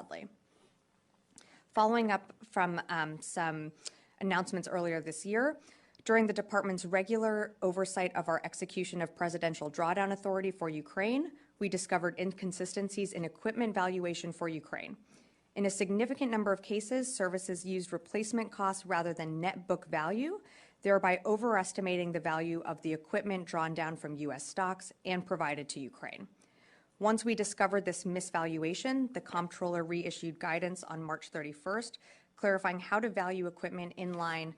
broadly. Following up from some announcements earlier this year, during the department's regular oversight of our execution of presidential drawdown authority for Ukraine, we discovered inconsistencies in equipment valuation for Ukraine. In a significant number of cases, services used replacement costs rather than net book value, thereby overestimating the value of the equipment drawn down from U.S. stocks and provided to Ukraine. Once we discovered this misvaluation, the comptroller reissued guidance on March 31st, clarifying how to value equipment in line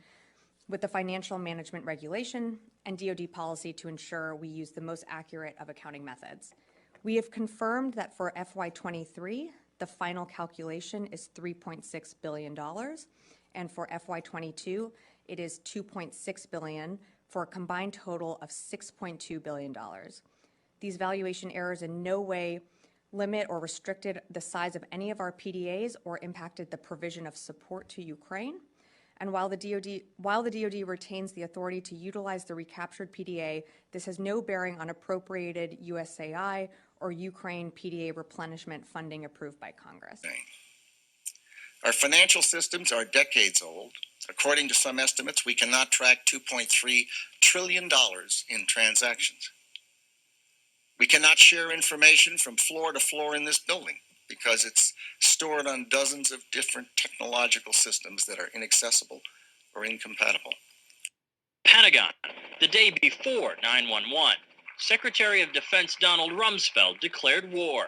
with the financial management regulation and DoD policy to ensure we use the most accurate of accounting methods. We have confirmed that for FY23, the final calculation is $3.6 billion, and for FY22, it is $2.6 billion, for a combined total of $6.2 billion. These valuation errors in no way limit or restricted the size of any of our PDAs or impacted the provision of support to Ukraine. And while the DoD retains the authority to utilize the recaptured PDA, this has no bearing on appropriated USAI or Ukraine PDA replenishment funding approved by Congress. Our financial systems are decades old. According to some estimates, we cannot track $2.3 trillion in transactions. We cannot share information from floor to floor in this building because it's stored on dozens of different technological systems that are inaccessible or incompatible. Pentagon, the day before 9/11, Secretary of Defense Donald Rumsfeld declared war,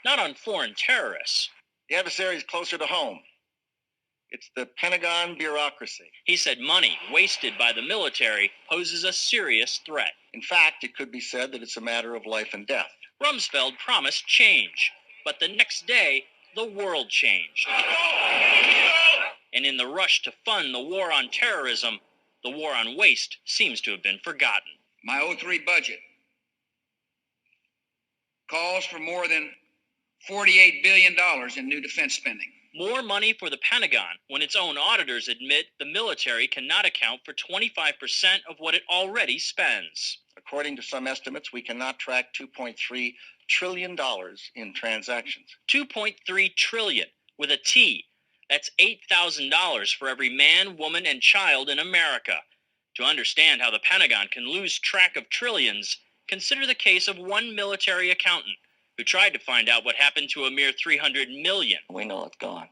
not on foreign terrorists. The adversary is closer to home. It's the Pentagon bureaucracy. He said money wasted by the military poses a serious threat. In fact, it could be said that it's a matter of life and death. Rumsfeld promised change, but the next day, the world changed. And in the rush to fund the war on terrorism, the war on waste seems to have been forgotten. My 03 budget calls for more than $48 billion in new defense spending. More money for the Pentagon when its own auditors admit the military cannot account for 25% of what it already spends. According to some estimates, we cannot track $2.3 trillion in transactions. $2.3 trillion with a T. That's $8,000 for every man, woman, and child in America. To understand how the Pentagon can lose track of trillions, consider the case of one military accountant who tried to find out what happened to a mere $300 million. We know it's gone,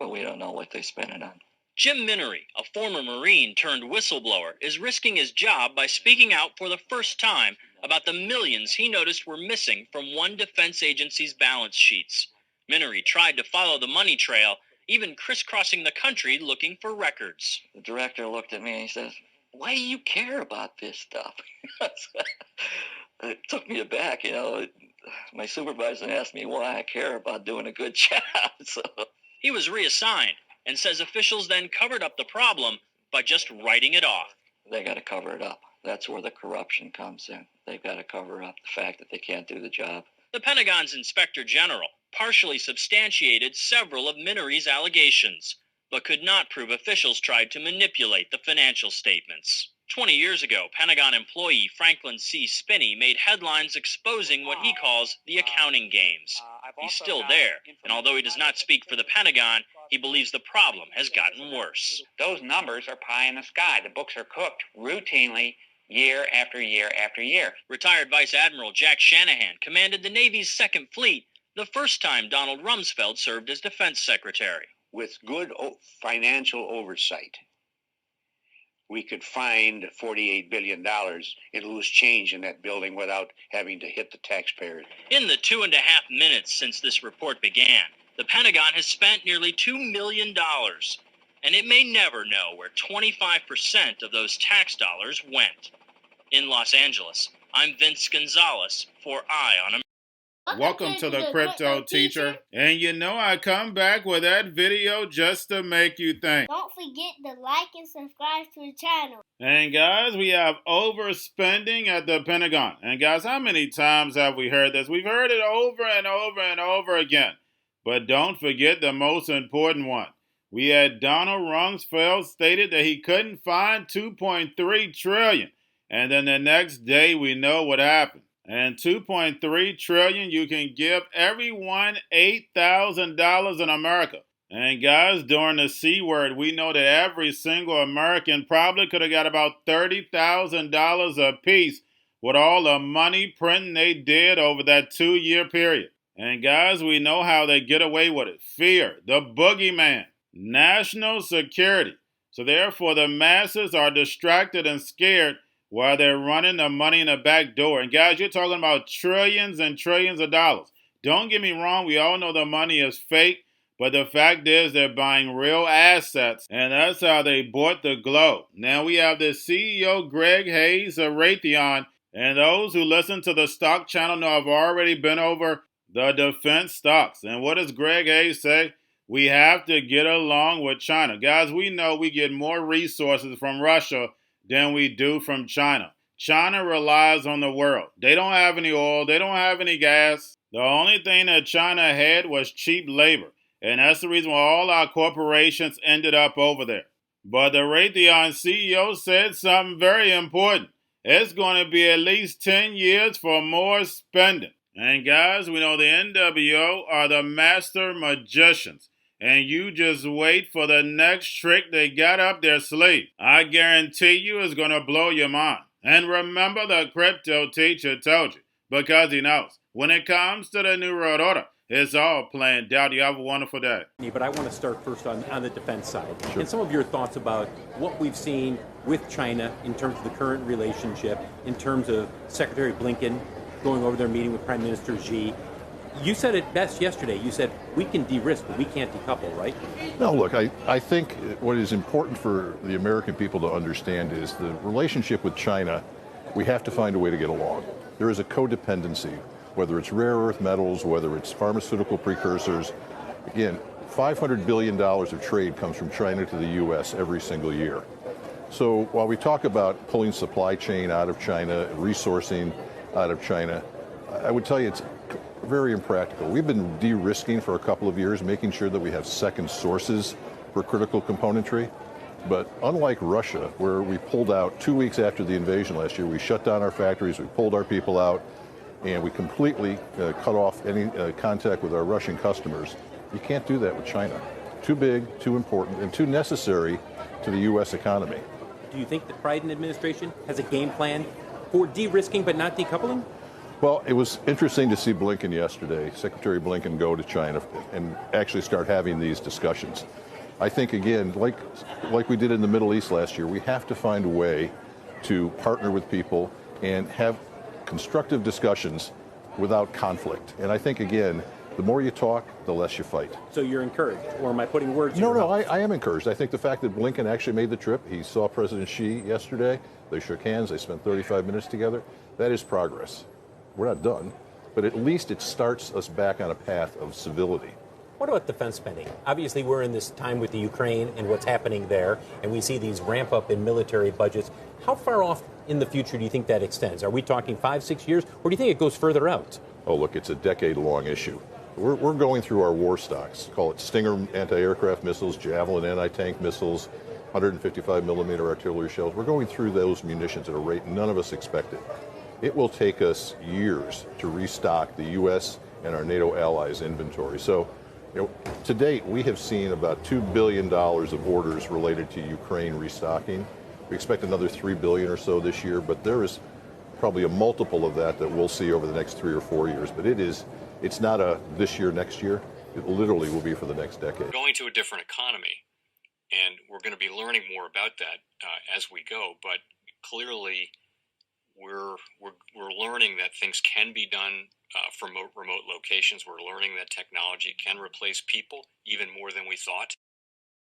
but we don't know what they spent it on. Jim Minery, a former Marine turned whistleblower, is risking his job by speaking out for the first time about the millions he noticed were missing from one defense agency's balance sheets. Minery tried to follow the money trail, even crisscrossing the country looking for records. The director looked at me and he says, "Why do you care about this stuff?" It took me aback, My supervisor asked me why I care about doing a good job. So he was reassigned and says officials then covered up the problem by just writing it off. They got to cover it up. That's where the corruption comes in. They've got to cover up the fact that they can't do the job. The Pentagon's Inspector General partially substantiated several of Minery's allegations, but could not prove officials tried to manipulate the financial statements. 20 years ago, Pentagon employee Franklin C. Spinney made headlines exposing what he calls the accounting games. He's still there, and although he does not speak for the Pentagon, he believes the problem has gotten worse. Those numbers are pie in the sky. The books are cooked routinely year after year after year. Retired Vice Admiral Jack Shanahan commanded the Navy's Second Fleet the first time Donald Rumsfeld served as Defense Secretary. With good financial oversight, we could find $48 billion in loose change in that building without having to hit the taxpayers. In the 2.5 minutes since this report began, the Pentagon has spent nearly $2 million, and it may never know where 25% of those tax dollars went. In Los Angeles, I'm Vince Gonzalez for Eye on America. Welcome to the Crypto Teacher. And I come back with that video just to make you think. Don't forget to like and subscribe to the channel. And guys, we have overspending at the Pentagon. And guys, how many times have we heard this? We've heard it over and over and over again. But don't forget the most important one. We had Donald Rumsfeld stated that he couldn't find $2.3 trillion. And then the next day we know what happened. And $2.3 trillion, you can give everyone $8,000 in America. And guys, during the C word, we know that every single American probably could have got about $30,000 apiece with all the money printing they did over that 2-year period. And guys, we know how they get away with it. Fear, the boogeyman, national security. So therefore, the masses are distracted and scared while they're running the money in the back door. And guys, you're talking about trillions and trillions of dollars. Don't get me wrong, we all know the money is fake. But the fact is they're buying real assets, and that's how they bought the globe. Now we have the CEO, Greg Hayes of Raytheon, and those who listen to the stock channel know I've already been over the defense stocks. And what does Greg Hayes say? We have to get along with China. Guys, we know we get more resources from Russia than we do from China. China relies on the world. They don't have any oil. They don't have any gas. The only thing that China had was cheap labor. And that's the reason why all our corporations ended up over there. But the Raytheon CEO said something very important. It's going to be at least 10 years for more spending. And guys, we know the NWO are the master magicians. And you just wait for the next trick they got up their sleeve. I guarantee you it's going to blow your mind. And remember, the crypto teacher told you, because he knows. When it comes to the New World Order, it's all planned out. You have a wonderful day. But I want to start first on the defense side. Sure. And some of your thoughts about what we've seen with China in terms of the current relationship, in terms of Secretary Blinken going over there meeting with Prime Minister Xi. You said it best yesterday. You said we can de-risk, but we can't decouple, right? No, look, I think what is important for the American people to understand is the relationship with China, we have to find a way to get along. There is a codependency, whether it's rare earth metals, whether it's pharmaceutical precursors. Again, $500 billion of trade comes from China to the U.S. every single year. So while we talk about pulling supply chain out of China, resourcing out of China, I would tell you it's very impractical. We've been de-risking for a couple of years, making sure that we have second sources for critical componentry. But unlike Russia, where we pulled out 2 weeks after the invasion last year, we shut down our factories, we pulled our people out, and we completely cut off any contact with our Russian customers. You can't do that with China. Too big, too important, and too necessary to the U.S. economy. Do you think the Biden administration has a game plan for de-risking but not decoupling? Well, it was interesting to see Blinken yesterday, Secretary Blinken, go to China and actually start having these discussions. I think, again, like we did in the Middle East last year, we have to find a way to partner with people and have constructive discussions without conflict. And I think, again, the more you talk, the less you fight. So you're encouraged, or am I putting words in your mouth? I am encouraged. I think the fact that Blinken actually made the trip, he saw President Xi yesterday, they shook hands, they spent 35 minutes together, that is progress. We're not done, but at least it starts us back on a path of civility. What about defense spending? Obviously, we're in this time with the Ukraine and what's happening there, and we see these ramp up in military budgets. How far off in the future do you think that extends? Are we talking 5-6 years, or do you think it goes further out? Oh, look, it's a decade-long issue. We're going through our war stocks, call it Stinger anti-aircraft missiles, Javelin anti-tank missiles, 155 millimeter artillery shells. We're going through those munitions at a rate none of us expected. It will take us years to restock the U.S. and our NATO allies' inventory. So, to date, we have seen about $2 billion of orders related to Ukraine restocking. We expect another $3 billion or so this year, but there is probably a multiple of that we'll see over the next 3 or 4 years. But it's not a this year, next year. It literally will be for the next decade. Going to a different economy, and we're going to be learning more about that as we go. But clearly, we're learning that things can be done from remote locations. We're learning that technology can replace people even more than we thought.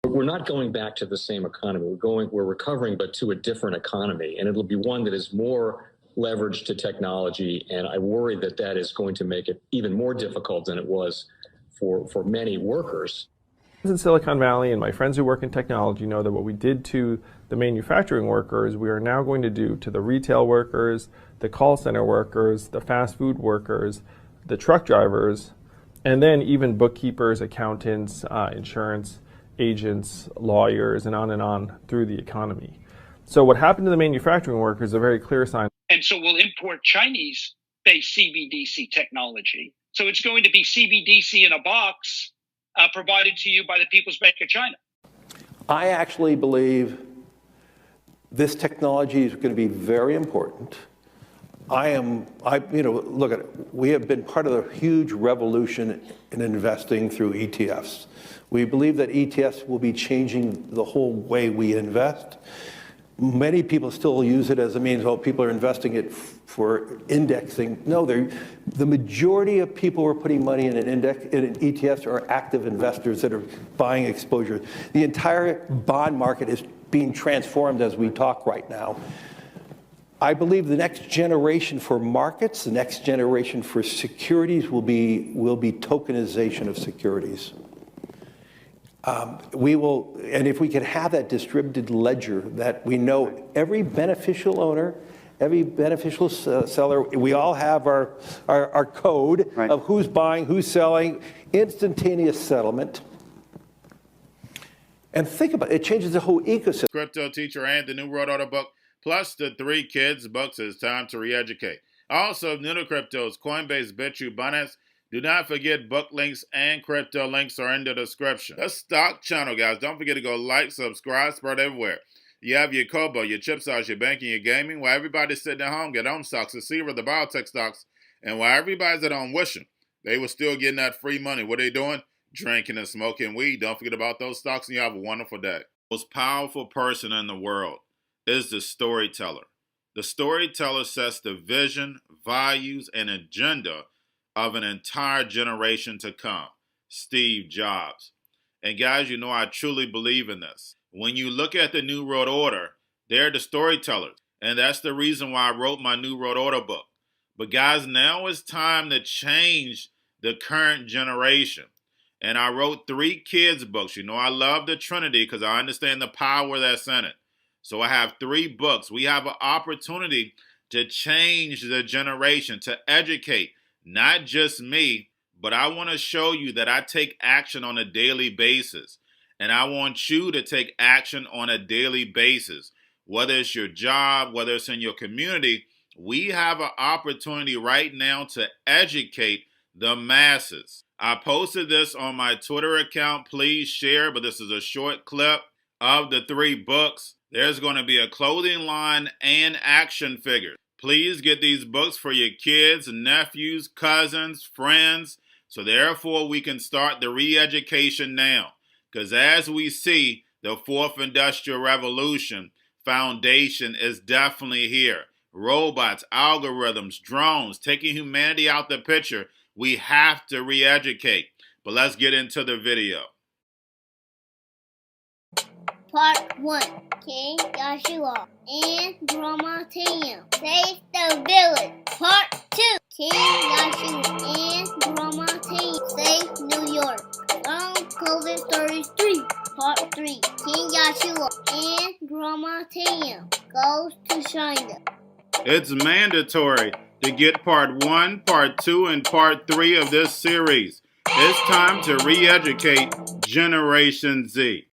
We're not going back to the same economy. We're recovering, but to a different economy, and it'll be one that is more leveraged to technology. And I worry that that is going to make it even more difficult than it was for many workers. In Silicon Valley, and my friends who work in technology know that what we did to the manufacturing workers, we are now going to do to the retail workers, the call center workers, the fast food workers, the truck drivers, and then even bookkeepers, accountants, insurance agents, lawyers, and on through the economy. So what happened to the manufacturing workers is a very clear sign. And so we'll import Chinese based CBDC technology. So it's going to be CBDC in a box provided to you by the People's Bank of China. I actually believe this technology is going to be very important. Look at it. We have been part of a huge revolution in investing through ETFs. We believe that ETFs will be changing the whole way we invest. Many people still use it as a means, well, people are investing it for indexing. No, the majority of people who are putting money in in ETFs are active investors that are buying exposure. The entire bond market is being transformed as we talk right now. I believe the next generation for markets, the next generation for securities will be tokenization of securities. And if we can have that distributed ledger that we know every beneficial owner, every beneficial seller, we all have our code of who's buying, who's selling, instantaneous settlement. And think about it, it changes the whole ecosystem. Cryptoteacher and the New World Order book, plus the 3 kids books. It's time to re-educate. Also, new to cryptos, Coinbase, Bitrue, Binance. Do not forget book links and crypto links are in the description. The stock channel, guys. Don't forget to go like, subscribe, spread everywhere. You have your Kobo, your chip stocks, your banking, your gaming. While everybody's sitting at home, get home stocks, the Seaver, the biotech stocks. And while everybody's at home wishing, they were still getting that free money. What are they doing? Drinking and smoking weed. Don't forget about those stocks, and you have a wonderful day. The most powerful person in the world is the storyteller. The storyteller sets the vision, values, and agenda of an entire generation to come. Steve Jobs. And guys, you know I truly believe in this. When you look at the New World Order, they're the storytellers. And that's the reason why I wrote my New World Order book. But guys, now it's time to change the current generation. And I wrote 3 kids books. You know I love the Trinity because I understand the power that's in it. So I have 3 books. We have an opportunity to change the generation, to educate, not just me, but I want to show you that I take action on a daily basis. And I want you to take action on a daily basis. Whether it's your job, whether it's in your community, we have an opportunity right now to educate the masses. I posted this on my Twitter account. Please share, but this is a short clip of the 3 books. There's going to be a clothing line and action figures. Please get these books for your kids, nephews, cousins, friends, so therefore we can start the re-education now. Because as we see, the 4th Industrial Revolution foundation is definitely here. Robots, algorithms, drones, taking humanity out the picture. We have to re-educate. But let's get into the video. Part 1. King Joshua and Drama Tam save the village. Part 2. King Joshua and Drama Tam save New York from COVID stories 3. Part 3. King Joshua and Drama Tam goes to China. It's mandatory to get part 1, part 2, and part 3 of this series. It's time to re-educate Generation Z.